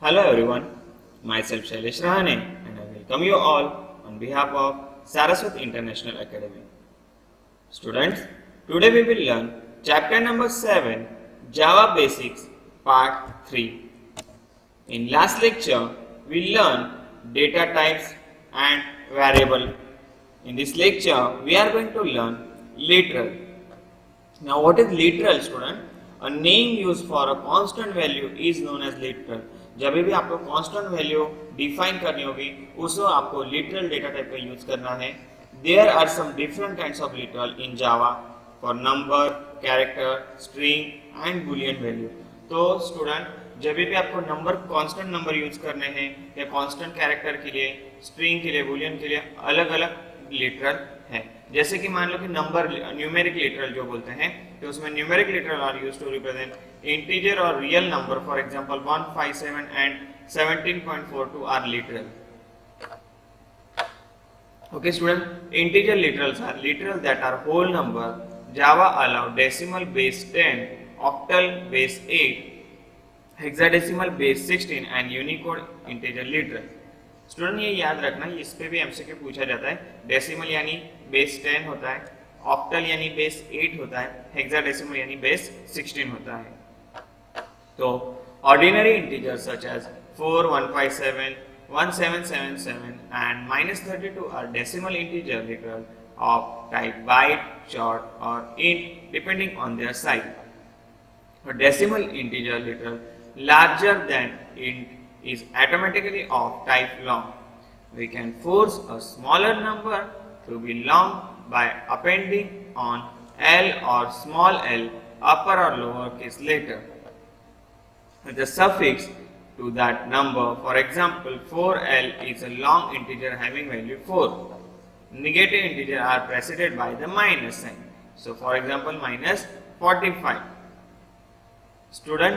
Hello everyone, myself Shailesh Rahane and I welcome you all on behalf of Saraswat International Academy. Students, today we will learn chapter number 7, Java Basics Part 3. In last lecture, we learned data types and variable. In this lecture, we are going to learn literal. Now what is literal student? A name used for a constant value is known as literal. जब भी आपको constant value define करनी होगी उसको आपको literal data type का use करना है. There are some different kinds of literal in Java for number, character, string and boolean value. तो स्टूडेंट जब भी आपको नंबर कांस्टेंट नंबर यूज करने हैं या कांस्टेंट कैरेक्टर के लिए, स्ट्रिंग के लिए, बुलियन के लिए अलग अलग लिटरल है. जैसे कि मान लो कि नंबर न्यूमेरिक लिटरल जो बोलते हैं तो उसमें numeric literal are used to represent integer or real number. For example 157 and 17.42 are literal. Okay student, integer literals are literal that are whole number. Java allow decimal base 10, octal base 8, hexadecimal base 16 and unicode integer literal. Student ये याद रखना, इस पे भी MCQ पूछा जाता है. Decimal यानी बेस 10 होता है, ऑक्टल यानी बेस 8 होता है, हेक्साडेसिमल यानी बेस 16 होता है. तो ordinary integer such as 4, 157, 1777 and -32 are decimal integer literal of type byte, short or int depending on their size. A decimal integer literal larger than int is automatically of type long. We can force a smaller number to be long by appending on L or small l upper or lower case letter with a suffix to that number. For example, 4l is a long integer having value 4. Negative integers are preceded by the minus sign. So for example minus 45. Student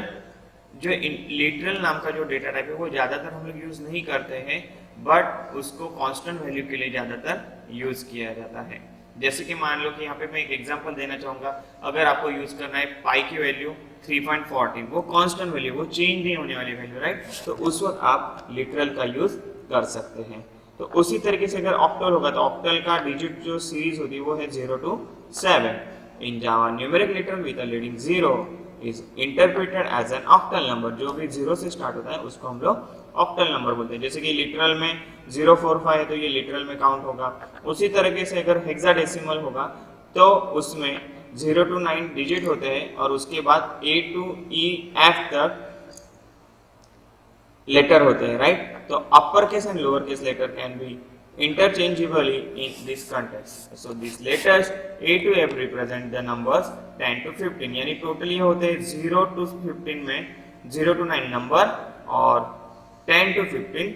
जो literal नाम का जो data type है वो ज़्यादातर हम लोग use नहीं करते हैं, बट उसको कांस्टेंट वैल्यू के लिए ज़्यादातर यूज़ किया जाता है. जैसे कि मान लो कि यहाँ पे मैं एक एग्जांपल देना चाहूँगा. अगर आपको यूज़ करना है पाई की वैल्यू 3.14, वो कांस्टेंट वैल्यू, वो चेंज नहीं होने वाली वैल्यू, राइट. तो उस वक्त आप लिटरल का यूज़ कर सकते हैं. तो उसी तरीके से अगर ऑक्टल होगा तो ऑक्टल का डिजिट जो सीरीज होती है वो है 0 to 7. In Java numeric literal with a leading 0 is interpreted as an octal number. जो भी 0 से स्टार्ट होता है उसको हम लोग ऑक्टल नंबर बोलते हैं. जैसे कि लिटरल में 045 है तो ये लिटरल में काउंट होगा. उसी तरीके से अगर हेक्साडेसिमल होगा तो उसमें 0 to 9 डिजिट होते हैं और उसके बाद A to E F तक लेटर होते हैं, राइट. तो upper case and lower case letter can be interchangeably in this context. So these letters A to F represent the numbers 10 to 15. यानी टोटल ये होते हैं 0 to 15 में 0 to 9 नंबर और 10 to 15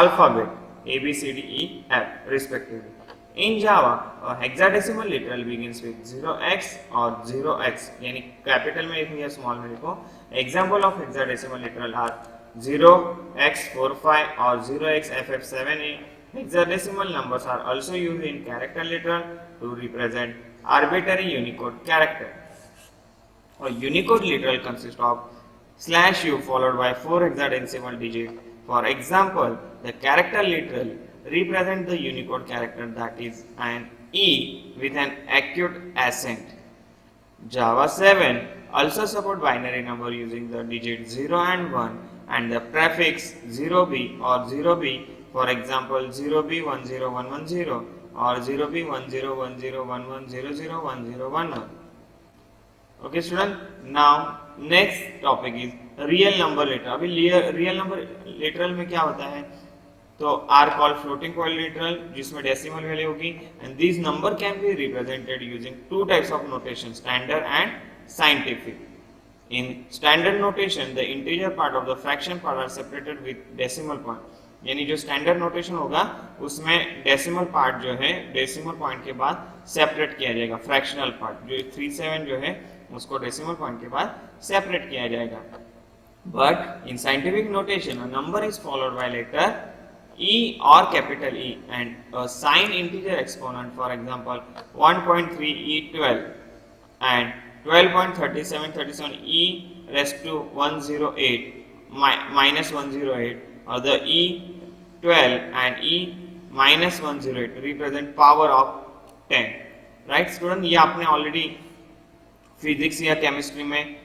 alphabet A B C D E F respectively. In Java, a hexadecimal literal begins with 0x or 0x यानी capital में लिखो या स्मॉल में लिखो. Example of hexadecimal literal are 0x45 or 0xFF7A. Hexadecimal numbers are also used in character literal to represent arbitrary Unicode character. A Unicode literal consists of /u followed by 4 hexadecimal digits. For example, the character literal represents the Unicode character that is an E with an acute accent. Java 7 also support binary number using the digit 0 and 1 and the prefix 0b or 0b. For example 0b10110 or 0b101011001011. Okay student, now next topic is real number literal. अभी real number literal में क्या होता है, तो are call floating point literal जिसमें decimal value होगी. And this number can be represented using two types of notation, standard and scientific. In standard notation, the integer part of the fraction part are separated with decimal point. यानी जो standard notation होगा उसमें decimal part जो है decimal point के बाद separate किया जाएगा. फ्रैक्शनल पार्ट जो 37 जो है उसको डेसिमल पॉइंट के बाद सेपरेट किया जाएगा. But in scientific notation a number is followed by letter E or capital E and a sign integer exponent. For example 1.3 E12 and 12.3737 e raised to 108 -108 or the E12 and E-108 represent power of 10. Right student, ये आपने already physics या chemistry में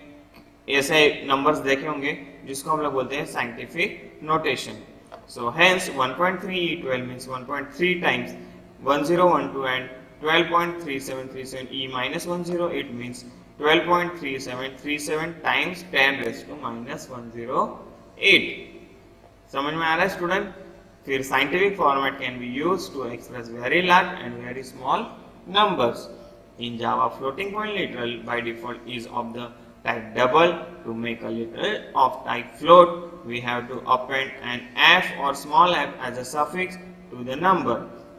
ऐसे numbers देखे होंगे जिसको हम लोग बोलते हैं scientific notation. So hence 1.3 E12 means 1.3 times 1012 and 12.3737 E-108 means 12.3737 times 10 raised to -108. समझ में आ रहा है स्टूडेंट? फिर scientific format can be used to express very large and very small numbers. In Java, floating point literal by default is of the type double. To make a literal of type float, we have to append an f or small f as a suffix to the number.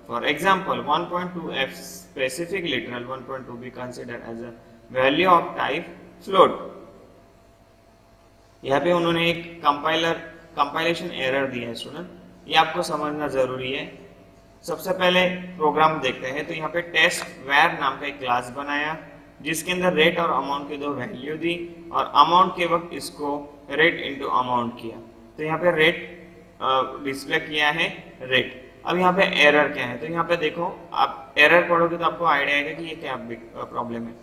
For example, 1.2f specific literal 1.2 be considered as a value of type float. यहाँ पे उन्होंने एक compilation error दिया है student, ये आपको समझना जरूरी है. सबसे पहले प्रोग्राम देखते हैं. तो यहाँ पे टेस्ट वेर नाम का एक क्लास बनाया जिसके अंदर रेट और अमाउंट की दो वैल्यू दी और अमाउंट के वक्त इसको रेट इनटू अमाउंट किया. तो यहाँ पे रेट डिस्प्ले किया है रेट. अब यहाँ पे एरर क्या है, तो यहाँ पे देखो आप एरर पढ़ोगे तो आपको आइडिया आएगा कि ये क्या प्रॉब्लम है.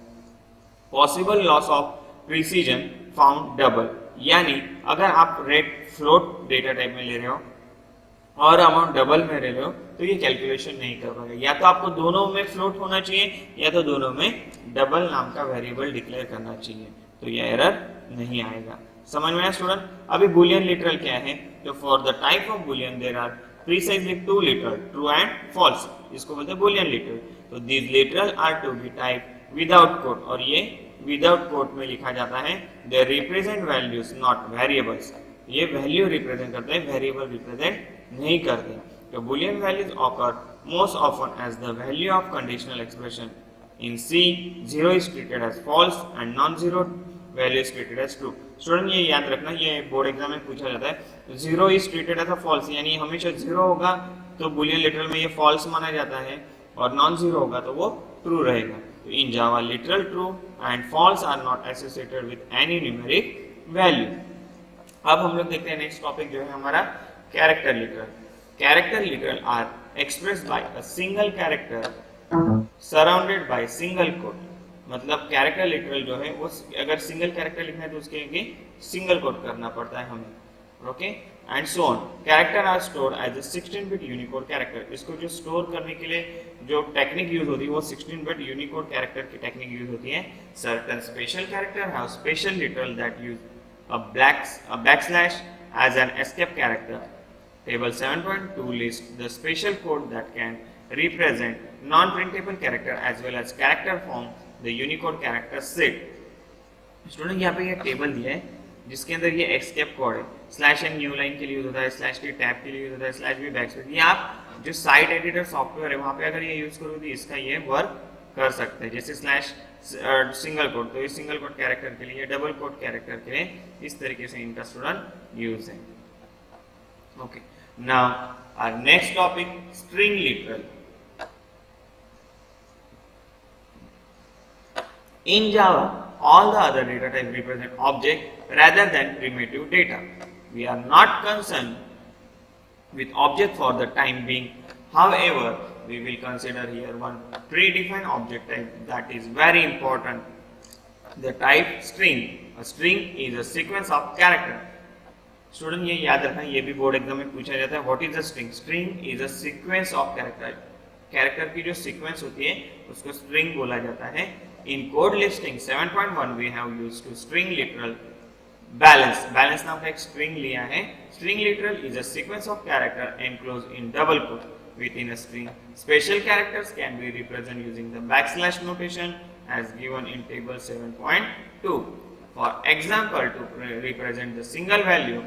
Possible loss of precision found double, यानी अगर आप रेट फ्लोट डेटा टाइप में ले रहे हो और अमाउंट डबल में ले रहे हो तो ये कैलकुलेशन नहीं कर पाएगा. या तो आपको दोनों में फ्लोट होना चाहिए या तो दोनों में डबल नाम का वेरिएबल डिक्लेयर करना चाहिए, तो ये एरर नहीं आएगा. समझ में आया स्टूडेंट? अभी बुलियन लिटरल क्या है, तो for the type of boolean there are precisely two literal, true and false, इसको बोलते हैं बुलियन लिटरल. तो these literal are to be type without code, और ये विदाउट कोड में लिखा जाता है. They represent values not variables, ये वैल्यू रिप्रेजेंट करते हैं, वेरिएबल रिप्रेजेंट नहीं करते. तो boolean values occur most often as the value of conditional expression. In C, 0 is treated as false and non-zero value is treated as true. Student ये याद रखना, ये बोर्ड एग्जाम में पूछा जाता है. 0 is treated as a false, यानी हमेशा 0 होगा तो boolean literal में ये false माना जाता है और non-zero होगा तो वो true रहेगा. तो in Java, literal true and false are not associated with any numeric value. अब हम लोग देखते हैं नेक्स्ट टॉपिक जो है हमारा character literal. Character literal are expressed by a single character surrounded by single quote. मतलब कैरेक्टर लिटरल जो है वो अगर सिंगल कैरेक्टर लिखना है तो उसके आगे सिंगल कोट करना पड़ता है हमें. Okay, and so on. Character are stored as a 16-bit Unicode character. इसको जो स्टोर करने के लिए जो टेक्निक यूज होती है वो 16-bit यूनिकोड कैरेक्टर की टेक्निक यूज होती है. Certain special character have special literal that use a backslash as an escape character. Table 7.2 lists the special code that can represent non-printable character as well as character from the Unicode character set. Student यहाँ पे ये table दिया है जिसके अंदर ये escape code है. Slash N new line के लिए यूज होता है, स्लैश टी टैब के लिए यूज होता है, स्लैश बी बैकस्पेस. ये आप जो साइट एडिटर सॉफ्टवेयर है वहाँ पे अगर ये यूज करोगे तो इसका ये वर्क कर सकते हैं. जैसे स्लैश सिंगल कोड, तो ये सिंगल कोड कैरेक्टर के लिए, डबल कोड कैरेक्टर के लिए, इस तरीके से इनका स्टूडेंट यूज है. Okay, now our next topic, string literal. In Java, all the other data types represent object rather than primitive data. We are not concerned with object for the time being. However, we will consider here one predefined object type that is very important. The type string. A string is a sequence of characters. Student ये याद रखना, ये भी board exam में पूछा जाता है. What is a string? String is a sequence of character. Character की जो सीक्वेंस होती है उसको स्ट्रिंग बोला जाता है. In code listing 7.1 we have used to string literal balance. Balance नाम का एक स्ट्रिंग लिया है. String literal is a sequence of character enclosed in double quote within a string. Special characters can be represented using the backslash notation as given in table 7.2. For example, to represent the single value,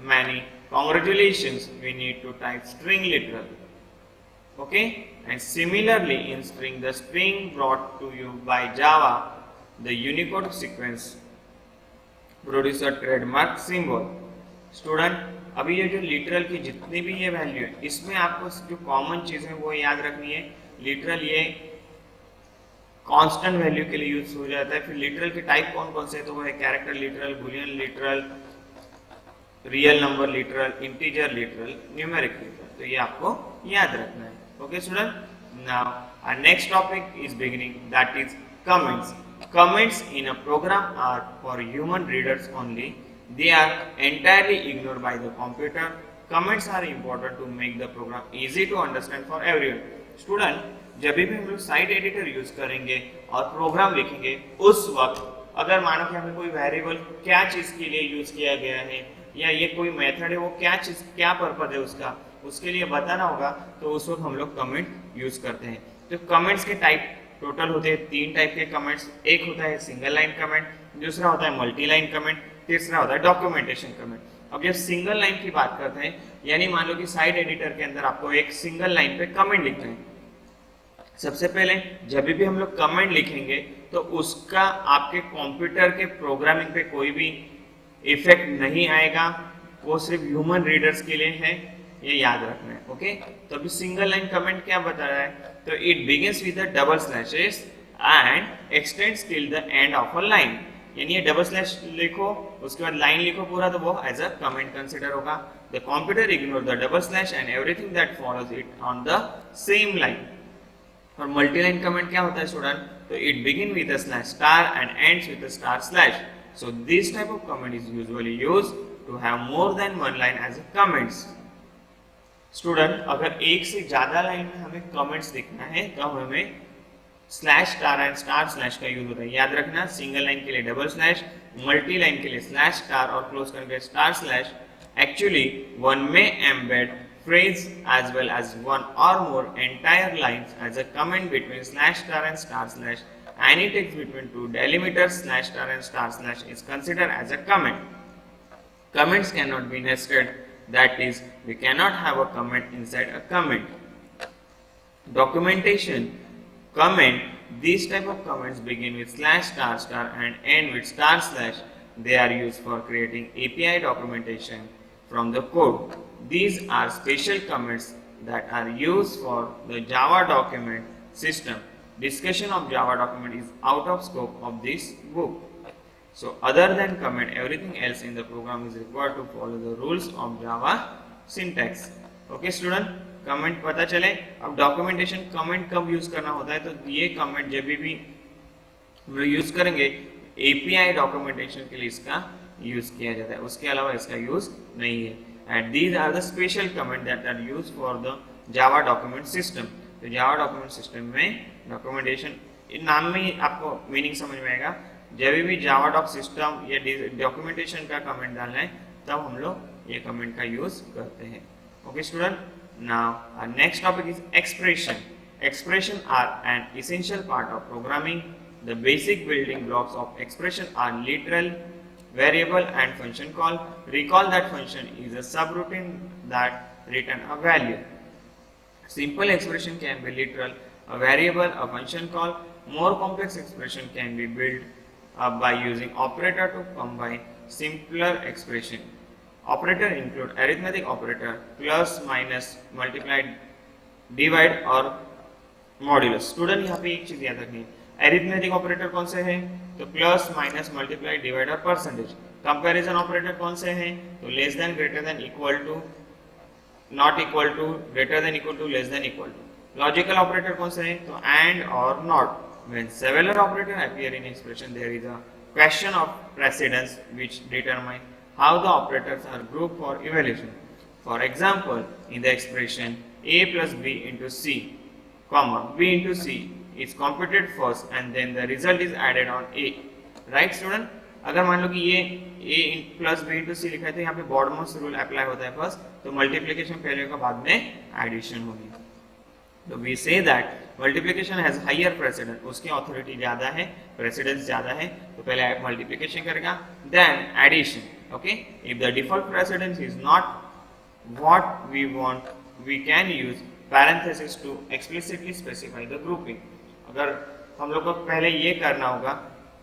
many congratulations, we need to type string literal. Okay, and similarly in string, the string brought to you by Java, the Unicode sequence produce a trademark symbol. Student, अभी ये जो literal की जितनी भी ये value है इसमें आपको जो कॉमन चीज है वो याद रखनी है. लिटरल ये कांस्टेंट वैल्यू के लिए यूज हो जाता है. फिर लिटरल के टाइप कौन कौन से, तो वो है character literal, Boolean literal, real number literal, integer literal, numeric literal. तो ये आपको याद रखना है। Okay student, now our next topic is beginning, that is comments. Comments in a program are for human readers only. They are entirely ignored by the computer. Comments are important to make the program easy to understand for everyone. Student, जब भी हम लोग site editor use करेंगे और programme लिखेंगे, उस वक्त अगर मानो कि हमें कोई वेरिएबल क्या चीज के लिए यूज किया गया है या ये कोई मेथड है वो क्या चीज क्या पर्पज है उसका, उसके लिए बताना होगा, तो उस वक्त हम लोग कमेंट यूज करते हैं। तो कमेंट्स के टाइप टोटल होते हैं 3 टाइप के कमेंट्स। एक होता है सिंगल लाइन कमेंट, दूसरा होता है मल्टी लाइन कमेंट, तीसरा होता है डॉक्यूमेंटेशन कमेंट। अब जब सिंगल लाइन की बात करते हैं, यानी मान लो कि साइट एडिटर के अंदर आपको एक सिंगल लाइन पे कमेंट लिखना है। सबसे पहले जब भी हम लोग कमेंट लिखेंगे तो उसका आपके कंप्यूटर के प्रोग्रामिंग पे कोई भी इफेक्ट नहीं आएगा, वो सिर्फ ह्यूमन रीडर्स के लिए है, ये याद रखना है। ओके, तो अभी सिंगल लाइन कमेंट क्या बता रहा है, तो it begins with the double slashes and x tends till the end of a line. यानी ये डबल स्लैश लिखो, उसके बाद लाइन लिखो पूरा, तो वो एज अ कमेंट कंसिडर होगा। The computer ignore the double slash and everything that follows it on the same line. और मल्टी लाइन कमेंट क्या होता है स्टूडेंट, तो it begin with a slash star and ends with a star slash. So this type of comment is usually used to have more than one line as a comments. Student, अगर एक से ज्यादा line में हमें comments लिखना है तो हमें slash star and star slash का यूज होता है। याद रखना, सिंगल लाइन के लिए डबल स्लैश, मल्टी लाइन के लिए स्लैश स्टार और क्लोज करके स्टार स्लैश। एक्चुअली वन में embed phrase as well as one or more entire lines as a comment between slash star and star slash. Any text between 2 delimiters slash star and star slash is considered as a comment. Comments cannot be nested, that is, we cannot have a comment inside a comment. Documentation comment, these type of comments begin with slash star star and end with star slash. They are used for creating API documentation from the code. These are special comments that are used for the Java document system. Discussion of Java document is out of scope of this book. So other than comment, everything else in the program is required to follow the rules of Java syntax. Okay student, comment पता चले। अब documentation comment कब use करना होता है, तो ये comment जब भी हम लोग यूज करेंगे API डॉक्यूमेंटेशन के लिए इसका यूज किया जाता है, उसके अलावा इसका यूज नहीं है। And these are the special comments that are used for the Java document system. तो Java document system में documentation, इन नाम में ही आपको मीनिंग समझ में आएगा। जब भी Java doc system या documentation का कमेंट डालना है तब हम लोग ये कमेंट का यूज करते हैं। Okay student, now our next topic is expression. Expression are an essential part of programming. The basic building blocks of expression are literal, variable and function call. Recall that function is a subroutine that return a value. Simple expression can be literal, a variable, a function call. More complex expression can be built up by using operator to combine simpler expression. Operator include arithmetic operator, plus, minus, multiply, divide और modulus. Student यहाँ पे एक चीज याद रखनी है, arithmetic operator कौन से हैं, तो प्लस, माइनस, मल्टीप्लाई, डिवाइड और परसेंटेज। कंपैरिजन ऑपरेटर कौन से हैं, तो less than, greater than, equal to, not equal to, greater than, equal to, less than, equal to. Logical operator कौन से हैं, तो एंड और not. When several operator appear in expression there is a question of precedence which determine how the operators are group for evaluation. For example, in the expression a plus b into c, comma b into c is computed first and then the result is added on a. Right student, अगर मान लो कि ये a plus b into c लिखा है तो यहाँ पे बॉडमोस्ट rule apply होता है फर्स्ट, तो मल्टीप्लिकेशन पहले होगा बाद में एडिशन होगी। तो we say that multiplication has higher precedence, उसकी अथॉरिटी ज्यादा है, प्रेसिडेंस ज्यादा है, तो पहले मल्टीप्लिकेशन करेगा then addition. Okay, if the default precedence is not what we want, we can use parenthesis to explicitly specify the grouping. अगर हम लोग को पहले ये करना होगा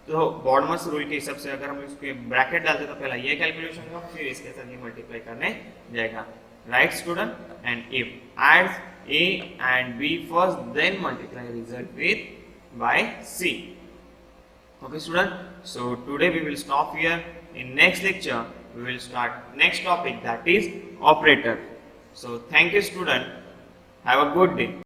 तो बॉडमस रूल के हिसाब से अगर हम इसके ब्रैकेट डालते तो पहला ये कैलकुलेशन होगा, फिर इसके साथ ये मल्टीप्लाई करने जाएगा। Right student, and if adds a and b first then multiply result with by c. Okay student, so today we will stop here. In next lecture we will start next topic, that is operator. So thank you student. Have a good day.